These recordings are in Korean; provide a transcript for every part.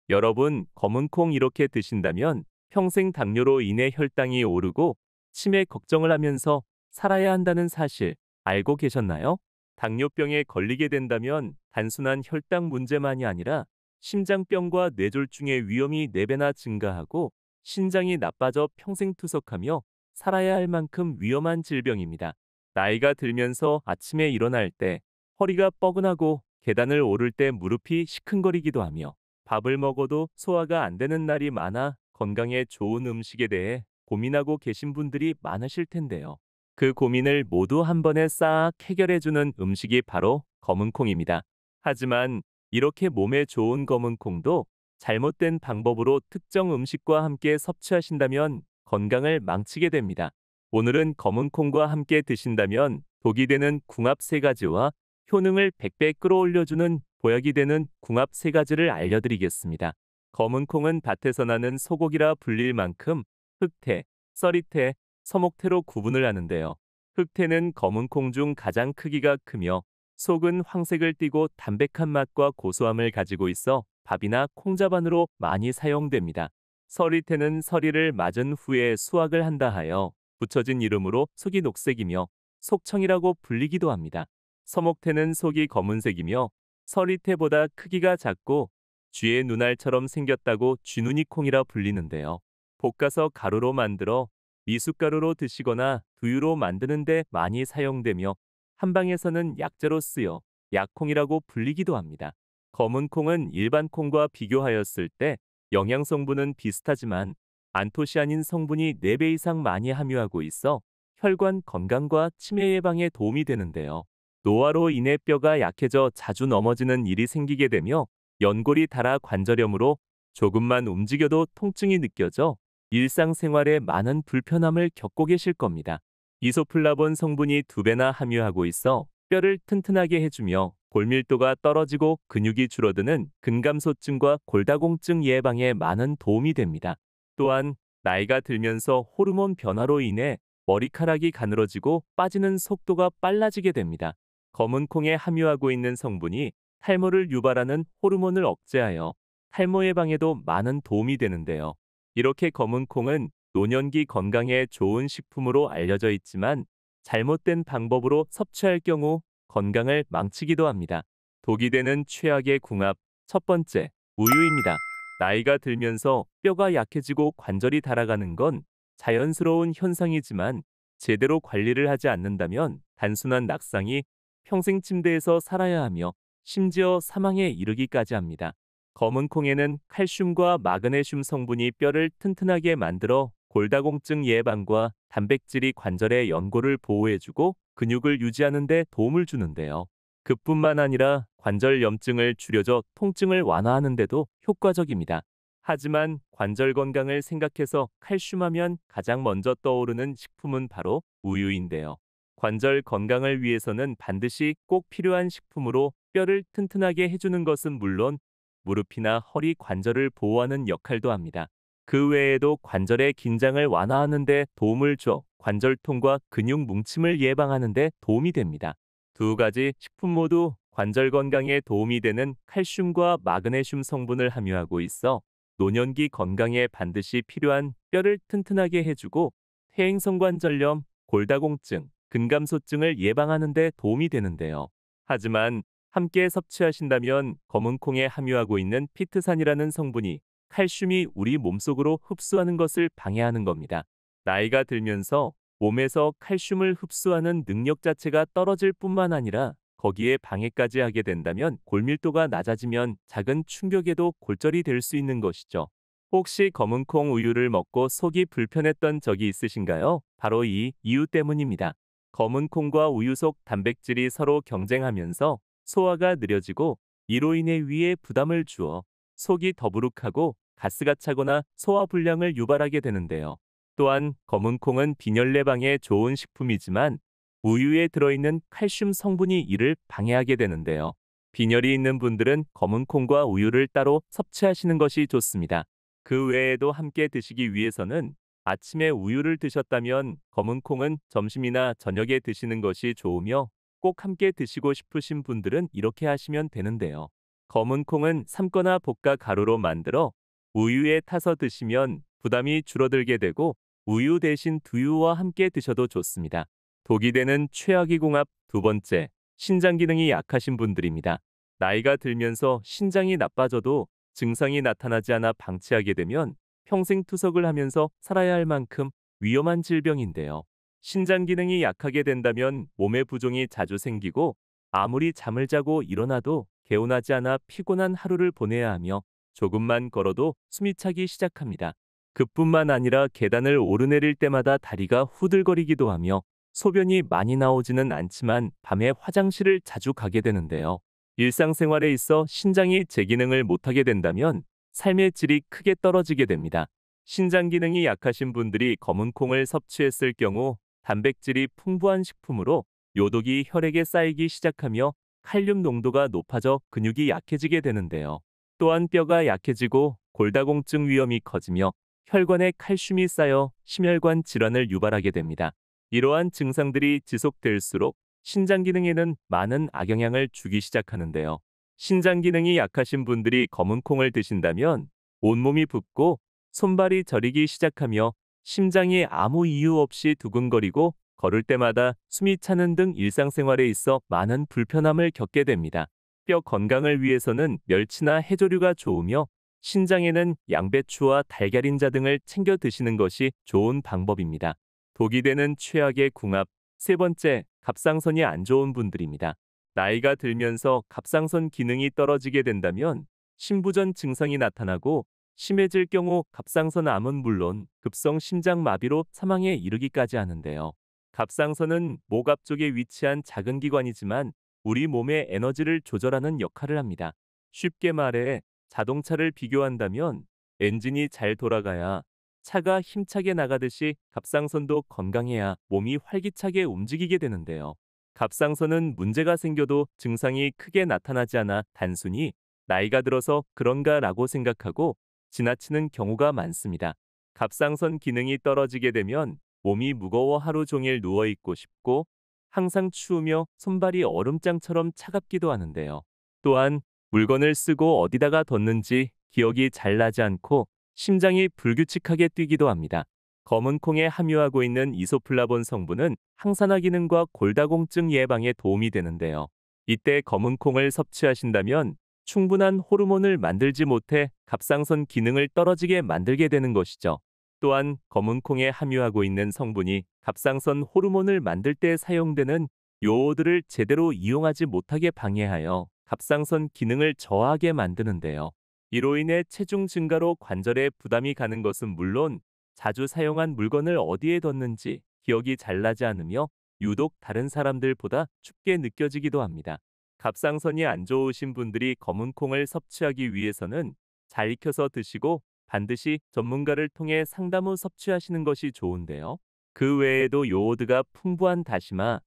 여러분, 검은 콩 이렇게 드신다면 평생 당뇨로 인해 혈당이 오르고 치매 걱정을 하면서 살아야 한다는 사실 알고 계셨나요? 당뇨병에 걸리게 된다면 단순한 혈당 문제만이 아니라 심장병과 뇌졸중의 위험이 4배나 증가하고 신장이 나빠져 평생 투석하며 살아야 할 만큼 위험한 질병입니다. 나이가 들면서 아침에 일어날 때 허리가 뻐근하고 계단을 오를 때 무릎이 시큰거리기도 하며 밥을 먹어도 소화가 안 되는 날이 많아 건강에 좋은 음식에 대해 고민하고 계신 분들이 많으실 텐데요. 그 고민을 모두 한 번에 싹 해결해주는 음식이 바로 검은 콩입니다. 하지만 이렇게 몸에 좋은 검은 콩도 잘못된 방법으로 특정 음식과 함께 섭취하신다면 건강을 망치게 됩니다. 오늘은 검은 콩과 함께 드신다면 독이 되는 궁합 3가지와 효능을 100배 끌어올려주는 보약이 되는 궁합 3가지를 알려드리겠습니다. 검은 콩은 밭에서 나는 소고기라 불릴 만큼 흑태, 써리태, 서목태로 구분을 하는데요. 흑태는 검은 콩 중 가장 크기가 크며 속은 황색을 띠고 담백한 맛과 고소함을 가지고 있어 밥이나 콩자반으로 많이 사용됩니다. 서리태는 서리를 맞은 후에 수확을 한다 하여 붙여진 이름으로 속이 녹색이며 속청이라고 불리기도 합니다. 서목태는 속이 검은색이며 서리태보다 크기가 작고 쥐의 눈알처럼 생겼다고 쥐눈이콩이라 불리는데요. 볶아서 가루로 만들어 미숫가루로 드시거나 두유로 만드는데 많이 사용되며 한방에서는 약재로 쓰여 약콩이라고 불리기도 합니다. 검은 콩은 일반 콩과 비교하였을 때 영양 성분은 비슷하지만 안토시아닌 성분이 4배 이상 많이 함유하고 있어 혈관 건강과 치매 예방에 도움이 되는데요. 노화로 인해 뼈가 약해져 자주 넘어지는 일이 생기게 되며 연골이 닳아 관절염으로 조금만 움직여도 통증이 느껴져 일상생활에 많은 불편함을 겪고 계실 겁니다. 이소플라본 성분이 2배나 함유하고 있어 뼈를 튼튼하게 해주며 골밀도가 떨어지고 근육이 줄어드는 근감소증과 골다공증 예방에 많은 도움이 됩니다. 또한 나이가 들면서 호르몬 변화로 인해 머리카락이 가늘어지고 빠지는 속도가 빨라지게 됩니다. 검은 콩에 함유하고 있는 성분이 탈모를 유발하는 호르몬을 억제하여 탈모 예방에도 많은 도움이 되는데요. 이렇게 검은 콩은 노년기 건강에 좋은 식품으로 알려져 있지만 잘못된 방법으로 섭취할 경우 건강을 망치기도 합니다. 독이 되는 최악의 궁합, 첫 번째, 우유입니다. 나이가 들면서 뼈가 약해지고 관절이 닳아가는 건 자연스러운 현상이지만 제대로 관리를 하지 않는다면 단순한 낙상이 평생 침대에서 살아야 하며 심지어 사망에 이르기까지 합니다. 검은 콩에는 칼슘과 마그네슘 성분이 뼈를 튼튼하게 만들어 골다공증 예방과 단백질이 관절의 연골을 보호해주고 근육을 유지하는 데 도움을 주는데요. 그뿐만 아니라 관절 염증을 줄여줘 통증을 완화하는 데도 효과적입니다. 하지만 관절 건강을 생각해서 칼슘하면 가장 먼저 떠오르는 식품은 바로 우유인데요. 관절 건강을 위해서는 반드시 꼭 필요한 식품으로 뼈를 튼튼하게 해주는 것은 물론 무릎이나 허리 관절을 보호하는 역할도 합니다. 그 외에도 관절의 긴장을 완화하는 데 도움을 줘 관절통과 근육 뭉침을 예방하는 데 도움이 됩니다. 2가지 식품 모두 관절 건강에 도움이 되는 칼슘과 마그네슘 성분을 함유하고 있어 노년기 건강에 반드시 필요한 뼈를 튼튼하게 해주고 퇴행성관절염, 골다공증, 근감소증을 예방하는 데 도움이 되는데요. 하지만 함께 섭취하신다면 검은 콩에 함유하고 있는 피트산이라는 성분이 칼슘이 우리 몸속으로 흡수하는 것을 방해하는 겁니다. 나이가 들면서 몸에서 칼슘을 흡수하는 능력 자체가 떨어질 뿐만 아니라 거기에 방해까지 하게 된다면 골밀도가 낮아지면 작은 충격에도 골절이 될 수 있는 것이죠. 혹시 검은 콩 우유를 먹고 속이 불편했던 적이 있으신가요? 바로 이 이유 때문입니다. 검은 콩과 우유 속 단백질이 서로 경쟁하면서 소화가 느려지고 이로 인해 위에 부담을 주어 속이 더부룩하고 가스가 차거나 소화불량을 유발하게 되는데요. 또한 검은 콩은 빈혈 예방에 좋은 식품이지만 우유에 들어있는 칼슘 성분이 이를 방해하게 되는데요. 빈혈이 있는 분들은 검은 콩과 우유를 따로 섭취하시는 것이 좋습니다. 그 외에도 함께 드시기 위해서는 아침에 우유를 드셨다면 검은 콩은 점심이나 저녁에 드시는 것이 좋으며 꼭 함께 드시고 싶으신 분들은 이렇게 하시면 되는데요. 검은 콩은 삶거나 볶아 가루로 만들어 우유에 타서 드시면 부담이 줄어들게 되고 우유 대신 두유와 함께 드셔도 좋습니다. 독이 되는 최악의 궁합 두 번째, 신장 기능이 약하신 분들입니다. 나이가 들면서 신장이 나빠져도 증상이 나타나지 않아 방치하게 되면 평생 투석을 하면서 살아야 할 만큼 위험한 질병인데요. 신장 기능이 약하게 된다면 몸에 부종이 자주 생기고 아무리 잠을 자고 일어나도 개운하지 않아 피곤한 하루를 보내야 하며 조금만 걸어도 숨이 차기 시작합니다. 그뿐만 아니라 계단을 오르내릴 때마다 다리가 후들거리기도 하며 소변이 많이 나오지는 않지만 밤에 화장실을 자주 가게 되는데요. 일상생활에 있어 신장이 제 기능을 못하게 된다면 삶의 질이 크게 떨어지게 됩니다. 신장 기능이 약하신 분들이 검은 콩을 섭취했을 경우 단백질이 풍부한 식품으로 요독이 혈액에 쌓이기 시작하며 칼륨 농도가 높아져 근육이 약해지게 되는데요. 또한 뼈가 약해지고 골다공증 위험이 커지며 혈관에 칼슘이 쌓여 심혈관 질환을 유발하게 됩니다. 이러한 증상들이 지속될수록 신장 기능에는 많은 악영향을 주기 시작하는데요. 신장 기능이 약하신 분들이 검은 콩을 드신다면 온몸이 붓고 손발이 저리기 시작하며 심장이 아무 이유 없이 두근거리고 걸을 때마다 숨이 차는 등 일상생활에 있어 많은 불편함을 겪게 됩니다. 뼈 건강을 위해서는 멸치나 해조류가 좋으며 신장에는 양배추와 달걀인자 등을 챙겨 드시는 것이 좋은 방법입니다. 독이 되는 최악의 궁합 세 번째, 갑상선이 안 좋은 분들입니다. 나이가 들면서 갑상선 기능이 떨어지게 된다면 심부전 증상이 나타나고 심해질 경우 갑상선 암은 물론 급성 심장마비로 사망에 이르기까지 하는데요. 갑상선은 목 앞쪽에 위치한 작은 기관이지만 우리 몸의 에너지를 조절하는 역할을 합니다. 쉽게 말해 자동차를 비교한다면 엔진이 잘 돌아가야 차가 힘차게 나가듯이 갑상선도 건강해야 몸이 활기차게 움직이게 되는데요. 갑상선은 문제가 생겨도 증상이 크게 나타나지 않아 단순히 나이가 들어서 그런가라고 생각하고 지나치는 경우가 많습니다. 갑상선 기능이 떨어지게 되면 몸이 무거워 하루 종일 누워 있고 싶고 항상 추우며 손발이 얼음장처럼 차갑기도 하는데요. 또한 물건을 쓰고 어디다가 뒀는지 기억이 잘 나지 않고 심장이 불규칙하게 뛰기도 합니다. 검은 콩에 함유하고 있는 이소플라본 성분은 항산화 기능과 골다공증 예방에 도움이 되는데요. 이때 검은 콩을 섭취하신다면 충분한 호르몬을 만들지 못해 갑상선 기능을 떨어지게 만들게 되는 것이죠. 또한 검은 콩에 함유하고 있는 성분이 갑상선 호르몬을 만들 때 사용되는 요오드를 제대로 이용하지 못하게 방해하여 갑상선 기능을 저하게 만드는데요. 이로 인해 체중 증가로 관절에 부담이 가는 것은 물론 자주 사용한 물건을 어디에 뒀는지 기억이 잘 나지 않으며 유독 다른 사람들보다 춥게 느껴지기도 합니다. 갑상선이 안 좋으신 분들이 검은 콩을 섭취하기 위해서는 잘 익혀서 드시고 반드시 전문가를 통해 상담 후 섭취하시는 것이 좋은데요. 그 외에도 요오드가 풍부한 다시마,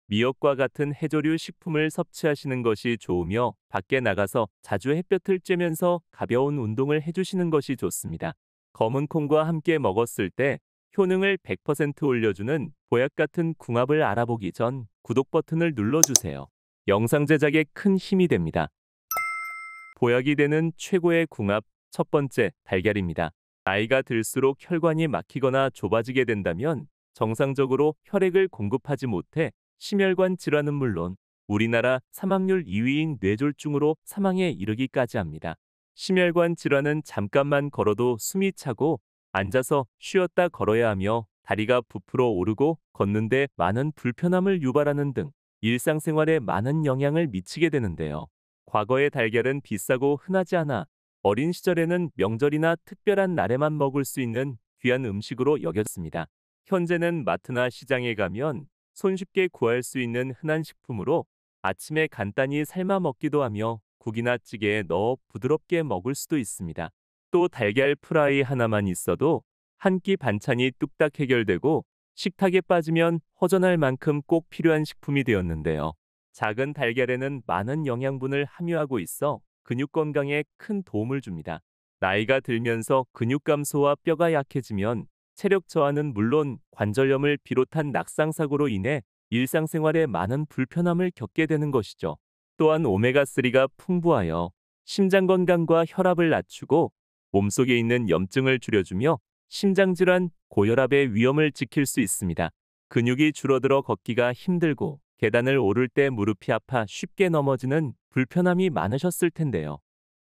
미역과 같은 해조류 식품을 섭취하시는 것이 좋으며 밖에 나가서 자주 햇볕을 쬐면서 가벼운 운동을 해주시는 것이 좋습니다. 검은 콩과 함께 먹었을 때 효능을 100% 올려주는 보약 같은 궁합을 알아보기 전 구독 버튼을 눌러주세요. 영상 제작에 큰 힘이 됩니다. 보약이 되는 최고의 궁합 첫 번째, 달걀입니다. 나이가 들수록 혈관이 막히거나 좁아지게 된다면 정상적으로 혈액을 공급하지 못해 심혈관 질환은 물론 우리나라 사망률 2위인 뇌졸중으로 사망에 이르기까지 합니다. 심혈관 질환은 잠깐만 걸어도 숨이 차고 앉아서 쉬었다 걸어야 하며 다리가 부풀어 오르고 걷는데 많은 불편함을 유발하는 등 일상생활에 많은 영향을 미치게 되는데요. 과거의 달걀은 비싸고 흔하지 않아 어린 시절에는 명절이나 특별한 날에만 먹을 수 있는 귀한 음식으로 여겼습니다. 현재는 마트나 시장에 가면 손쉽게 구할 수 있는 흔한 식품으로 아침에 간단히 삶아 먹기도 하며 국이나 찌개에 넣어 부드럽게 먹을 수도 있습니다. 또 달걀 프라이 하나만 있어도 한 끼 반찬이 뚝딱 해결되고 식탁에 빠지면 허전할 만큼 꼭 필요한 식품이 되었는데요. 작은 달걀에는 많은 영양분을 함유하고 있어 근육 건강에 큰 도움을 줍니다. 나이가 들면서 근육 감소와 뼈가 약해지면 체력 저하는 물론 관절염을 비롯한 낙상사고로 인해 일상생활에 많은 불편함을 겪게 되는 것이죠. 또한 오메가3가 풍부하여 심장 건강과 혈압을 낮추고 몸속에 있는 염증을 줄여주며 심장질환, 고혈압의 위험을 지킬 수 있습니다. 근육이 줄어들어 걷기가 힘들고 계단을 오를 때 무릎이 아파 쉽게 넘어지는 불편함이 많으셨을 텐데요.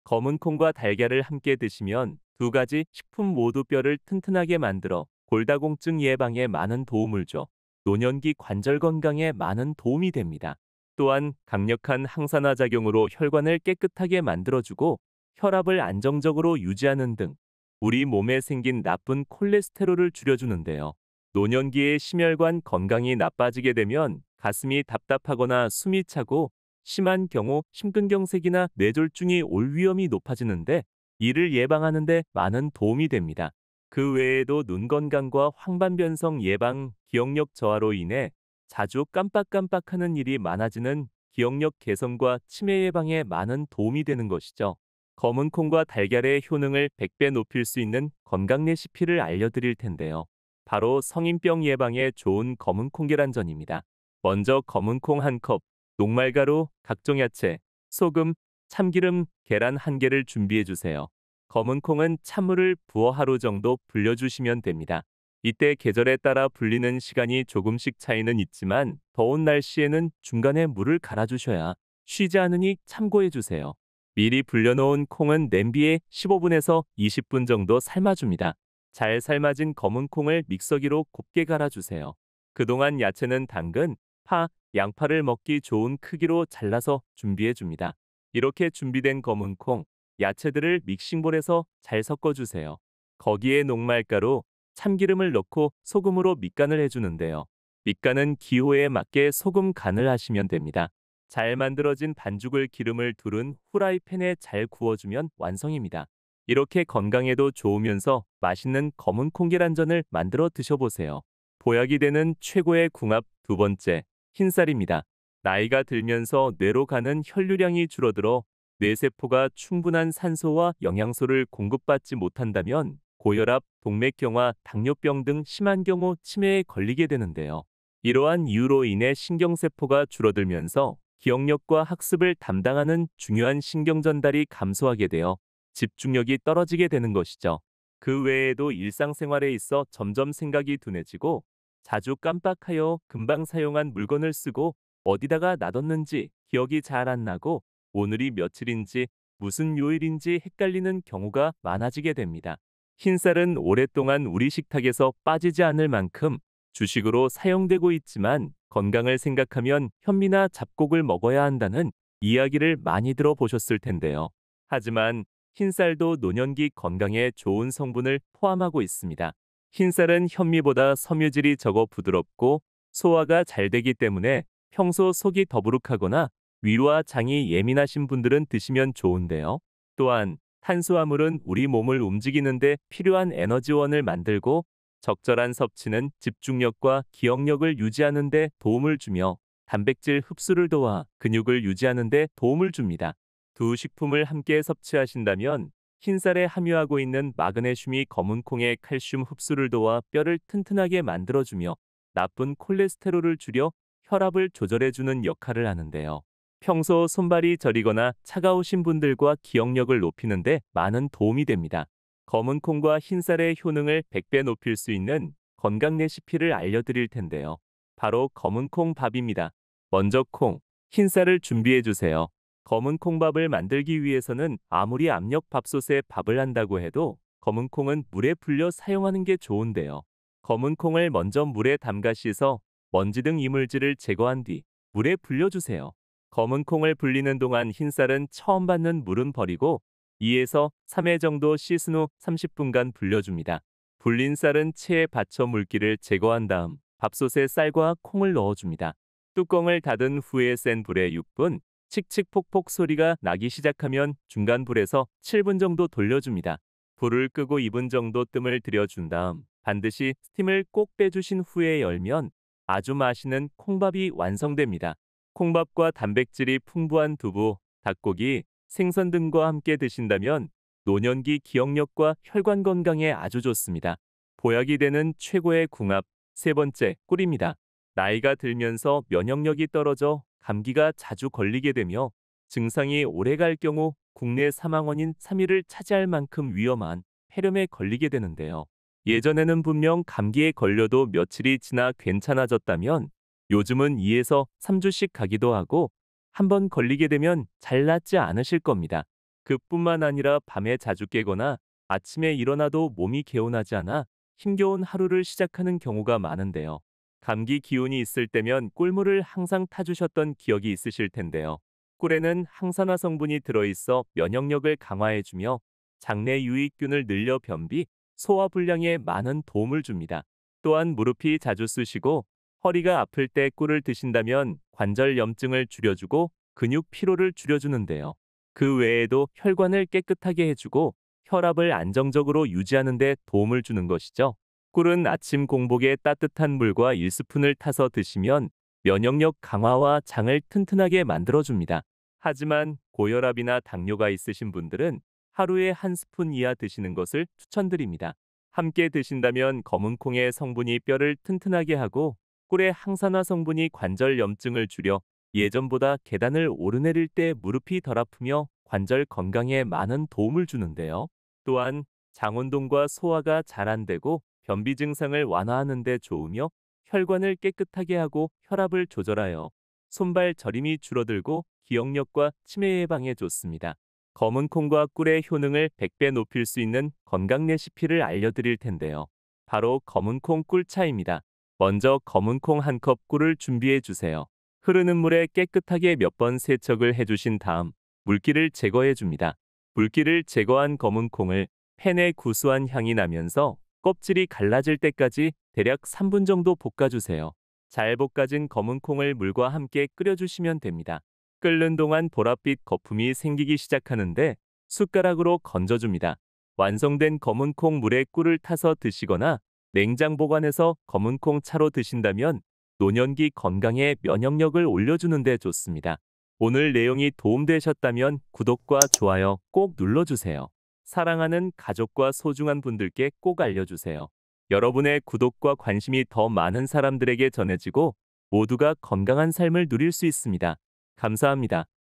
검은 콩과 달걀을 함께 드시면 두 가지 식품 모두 뼈를 튼튼하게 만들어 골다공증 예방에 많은 도움을 줘 노년기 관절 건강에 많은 도움이 됩니다. 또한 강력한 항산화 작용으로 혈관을 깨끗하게 만들어주고 혈압을 안정적으로 유지하는 등 우리 몸에 생긴 나쁜 콜레스테롤을 줄여주는데요. 노년기에 심혈관 건강이 나빠지게 되면 가슴이 답답하거나 숨이 차고 심한 경우 심근경색이나 뇌졸중이 올 위험이 높아지는데 이를 예방하는 데 많은 도움이 됩니다. 그 외에도 눈 건강과 황반변성 예방, 기억력 저하로 인해 자주 깜빡깜빡하는 일이 많아지는 기억력 개선과 치매 예방에 많은 도움이 되는 것이죠. 검은 콩과 달걀의 효능을 100배 높일 수 있는 건강 레시피를 알려드릴 텐데요. 바로 성인병 예방에 좋은 검은 콩 계란전입니다. 먼저 검은 콩 1컵, 녹말가루, 각종 야채, 소금, 참기름, 계란 1개를 준비해 주세요. 검은 콩은 찬물을 부어 하루 정도 불려주시면 됩니다. 이때 계절에 따라 불리는 시간이 조금씩 차이는 있지만 더운 날씨에는 중간에 물을 갈아주셔야 쉬지 않으니 참고해 주세요. 미리 불려놓은 콩은 냄비에 15분에서 20분 정도 삶아줍니다. 잘 삶아진 검은 콩을 믹서기로 곱게 갈아주세요. 그동안 야채는 당근, 파, 양파를 먹기 좋은 크기로 잘라서 준비해 줍니다. 이렇게 준비된 검은 콩, 야채들을 믹싱볼에서 잘 섞어주세요. 거기에 녹말가루, 참기름을 넣고 소금으로 밑간을 해주는데요. 밑간은 기호에 맞게 소금 간을 하시면 됩니다. 잘 만들어진 반죽을 기름을 두른 후라이팬에 잘 구워주면 완성입니다. 이렇게 건강에도 좋으면서 맛있는 검은 콩 계란전을 만들어 드셔보세요. 보약이 되는 최고의 궁합 두 번째, 흰쌀입니다. 나이가 들면서 뇌로 가는 혈류량이 줄어들어 뇌세포가 충분한 산소와 영양소를 공급받지 못한다면 고혈압, 동맥경화, 당뇨병 등 심한 경우 치매에 걸리게 되는데요. 이러한 이유로 인해 신경세포가 줄어들면서 기억력과 학습을 담당하는 중요한 신경 전달이 감소하게 되어 집중력이 떨어지게 되는 것이죠. 그 외에도 일상생활에 있어 점점 생각이 둔해지고 자주 깜빡하여 금방 사용한 물건을 쓰고 어디다가 놔뒀는지 기억이 잘 안 나고 오늘이 며칠인지 무슨 요일인지 헷갈리는 경우가 많아지게 됩니다. 흰쌀은 오랫동안 우리 식탁에서 빠지지 않을 만큼 주식으로 사용되고 있지만 건강을 생각하면 현미나 잡곡을 먹어야 한다는 이야기를 많이 들어보셨을 텐데요. 하지만 흰쌀도 노년기 건강에 좋은 성분을 포함하고 있습니다. 흰쌀은 현미보다 섬유질이 적어 부드럽고 소화가 잘 되기 때문에 평소 속이 더부룩하거나 위와 장이 예민하신 분들은 드시면 좋은데요. 또한 탄수화물은 우리 몸을 움직이는데 필요한 에너지원을 만들고 적절한 섭취는 집중력과 기억력을 유지하는 데 도움을 주며 단백질 흡수를 도와 근육을 유지하는 데 도움을 줍니다. 두 식품을 함께 섭취하신다면 흰쌀에 함유하고 있는 마그네슘이 검은 콩의 칼슘 흡수를 도와 뼈를 튼튼하게 만들어주며 나쁜 콜레스테롤을 줄여 혈압을 조절해주는 역할을 하는데요. 평소 손발이 저리거나 차가우신 분들과 기억력을 높이는 데 많은 도움이 됩니다. 검은 콩과 흰쌀의 효능을 100배 높일 수 있는 건강 레시피를 알려드릴 텐데요. 바로 검은 콩 밥입니다. 먼저 콩, 흰쌀을 준비해 주세요. 검은 콩밥을 만들기 위해서는 아무리 압력 밥솥에 밥을 한다고 해도 검은 콩은 물에 불려 사용하는 게 좋은데요. 검은 콩을 먼저 물에 담가 씻어 먼지 등 이물질을 제거한 뒤 물에 불려주세요. 검은 콩을 불리는 동안 흰쌀은 처음 받는 물은 버리고 2에서 3회 정도 씻은 후 30분간 불려줍니다. 불린 쌀은 체에 받쳐 물기를 제거한 다음 밥솥에 쌀과 콩을 넣어줍니다. 뚜껑을 닫은 후에 센 불에 6분, 칙칙폭폭 소리가 나기 시작하면 중간 불에서 7분 정도 돌려줍니다. 불을 끄고 2분 정도 뜸을 들여준 다음 반드시 스팀을 꼭 빼주신 후에 열면 아주 맛있는 콩밥이 완성됩니다. 콩밥과 단백질이 풍부한 두부, 닭고기, 생선 등과 함께 드신다면 노년기 기억력과 혈관 건강에 아주 좋습니다. 보약이 되는 최고의 궁합 세 번째, 꿀입니다. 나이가 들면서 면역력이 떨어져 감기가 자주 걸리게 되며 증상이 오래 갈 경우 국내 사망 원인 3위를 차지할 만큼 위험한 폐렴에 걸리게 되는데요. 예전에는 분명 감기에 걸려도 며칠이 지나 괜찮아졌다면 요즘은 2에서 3주씩 가기도 하고 한 번 걸리게 되면 잘 낫지 않으실 겁니다. 그뿐만 아니라 밤에 자주 깨거나 아침에 일어나도 몸이 개운하지 않아 힘겨운 하루를 시작하는 경우가 많은데요. 감기 기운이 있을 때면 꿀물을 항상 타주셨던 기억이 있으실 텐데요. 꿀에는 항산화 성분이 들어있어 면역력을 강화해주며 장내 유익균을 늘려 변비, 소화 불량에 많은 도움을 줍니다. 또한 무릎이 자주 쑤시고 허리가 아플 때 꿀을 드신다면 관절 염증을 줄여주고 근육 피로를 줄여주는데요. 그 외에도 혈관을 깨끗하게 해주고 혈압을 안정적으로 유지하는 데 도움을 주는 것이죠. 꿀은 아침 공복에 따뜻한 물과 1스푼을 타서 드시면 면역력 강화와 장을 튼튼하게 만들어줍니다. 하지만 고혈압이나 당뇨가 있으신 분들은 하루에 한 스푼 이하 드시는 것을 추천드립니다. 함께 드신다면 검은 콩의 성분이 뼈를 튼튼하게 하고 꿀의 항산화 성분이 관절 염증을 줄여 예전보다 계단을 오르내릴 때 무릎이 덜 아프며 관절 건강에 많은 도움을 주는데요. 또한 장운동과 소화가 잘 안 되고 변비 증상을 완화하는 데 좋으며 혈관을 깨끗하게 하고 혈압을 조절하여 손발 저림이 줄어들고 기억력과 치매 예방에 좋습니다. 검은 콩과 꿀의 효능을 100배 높일 수 있는 건강 레시피를 알려드릴 텐데요. 바로 검은 콩 꿀차입니다. 먼저 검은 콩 한 컵 꿀을 준비해 주세요. 흐르는 물에 깨끗하게 몇 번 세척을 해주신 다음 물기를 제거해 줍니다. 물기를 제거한 검은 콩을 팬에 구수한 향이 나면서 껍질이 갈라질 때까지 대략 3분 정도 볶아주세요. 잘 볶아진 검은 콩을 물과 함께 끓여주시면 됩니다. 끓는 동안 보랏빛 거품이 생기기 시작하는데 숟가락으로 건져줍니다. 완성된 검은 콩 물에 꿀을 타서 드시거나 냉장 보관해서 검은 콩 차로 드신다면 노년기 건강에 면역력을 올려주는 데 좋습니다. 오늘 내용이 도움되셨다면 구독과 좋아요 꼭 눌러주세요. 사랑하는 가족과 소중한 분들께 꼭 알려주세요. 여러분의 구독과 관심이 더 많은 사람들에게 전해지고 모두가 건강한 삶을 누릴 수 있습니다. 감사합니다.